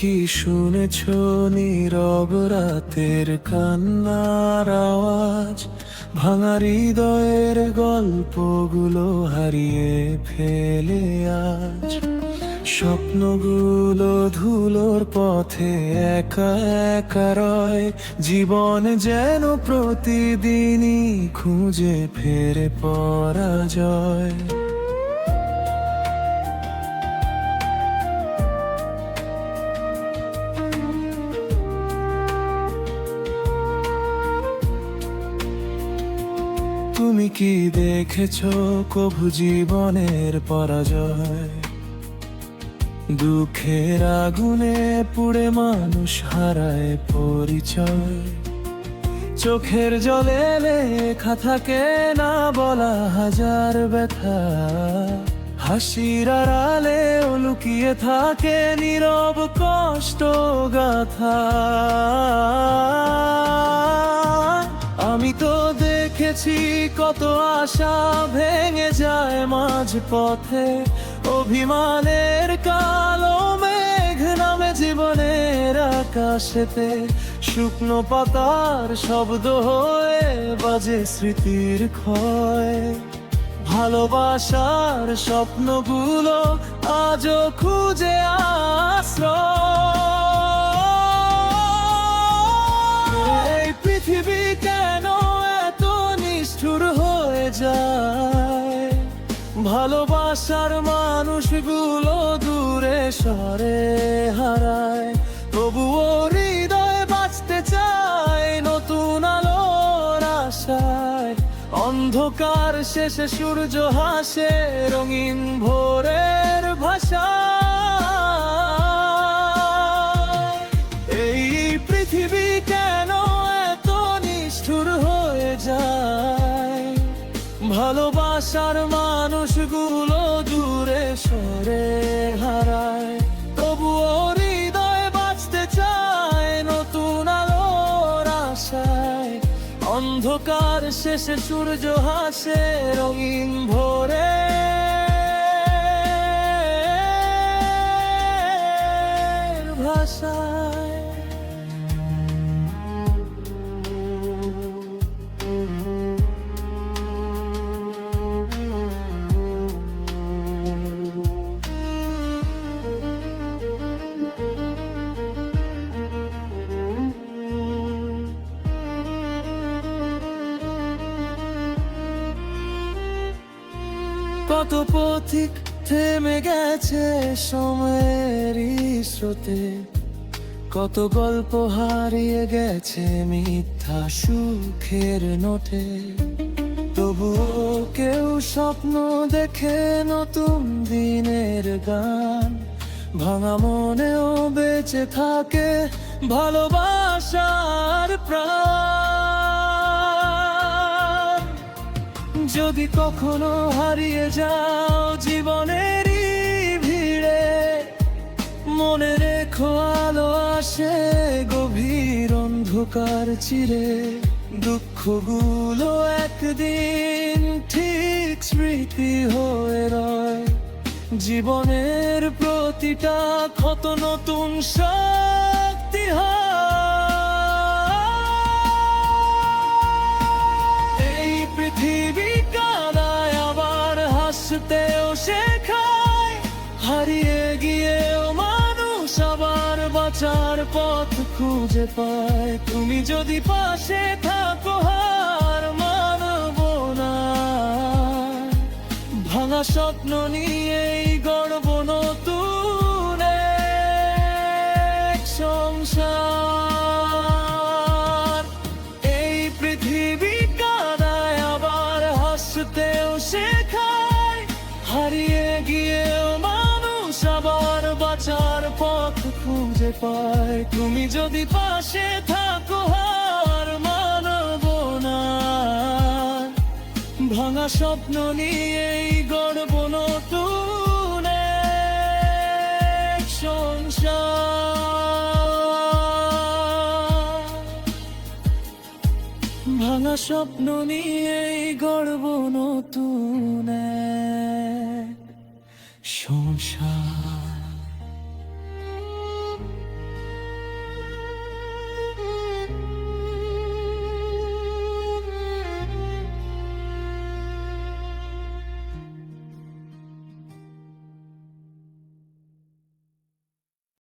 কি শুনেছ নীরব রাতের কান্নার আওয়াজ? ভাঙা হৃদয়ের গল্পগুলো হারিয়ে ফেলে আজ। স্বপ্নগুলো ধুলোর পথে একা একা রয়, জীবন যেন প্রতিদিনই খুঁজে ফেরে পরাজয়। তুমি কি দেখেছো কভু জীবনের পরাজয়? দুঃখের আগুনে পুড়ে মানুষ হারায় পরিচয়। চোখের জলে লেখা থাকে না বলা হাজার ব্যথা, হাসির আড়ালেও লুকিয়ে থাকে নীরব কষ্ট গাথা। আমি তো দেখেছি কত আশা ভেঙে যায় মাঝ পথে, অভিমানের কালো মেঘ নামে জীবনের আকাশেতে। শুকনো পাতার শব্দ হয়ে বাজে স্মৃতির ক্ষয়, ভালোবাসার স্বপ্নগুলো আজও খুঁজে আশ্রয়। এই পৃথিবী কেন এত নিষ্ঠুর হয়ে যায়? ভালোবাসার মানুষগুলো দূরে সরে হারায়, তবুও হৃদয় বাঁচতে চায় নতুন আলোর আশায়। অন্ধকার শেষে সূর্য হাসে রঙিন ভোরের ভাষা। এই পৃথিবী কেন এত নিষ্ঠুর হয়ে যায়? ভালোবাসার মানুষগুলো দূরে সরে হারায়, তবুও হৃদয় বাঁচতে চায় নতুন আলোর আশায়। অন্ধকার শেষে সূর্য হাসে রঙিন ভোরের ভাষায়। কত পথিক থেমে গেছে সময়ের স্রোতে, কত গল্প হারিয়ে গেছে মিথ্যা সুখের নোটে। তবুও কেউ স্বপ্ন দেখে নতুন দিনের গান, ভাঙা মনেও বেঁচে থাকে ভালোবাসার প্রাণ। যদি কখনো হারিয়ে যাও জীবনেরই ভিড়ে, মনে রেখো আলো আসে গভীর অন্ধকার চিরে। দুঃখগুলো একদিন ঠিক স্মৃতি হয়ে রয়, জীবনের প্রতিটা ক্ষত নতুন শক্তি হয়। এই পৃথিবী কাঁদায় আবার হাসতেও শেখায়, হারিয়ে গিয়েও মানুষ আবার বাঁচার পথ খুঁজে পায়। তুমি যদি পাশে থাকো হার মানবো না, ভাঙা স্বপ্ন নিয়েই গড়ব নতুন এক সংসার। এই পৃথিবী কাঁদায় আবার হাসতেও শেখায়, হারিয়ে গিয়েও মানুষ আবার বাঁচার পথ খুঁজে পায়। তুমি যদি পাশে থাকো হার মানবো না, ভাঙা স্বপ্ন নিয়েই গড়ব নতুন এক সংসার। ভাঙা স্বপ্ন নিয়েই গড়ব নতুন এক সংসার।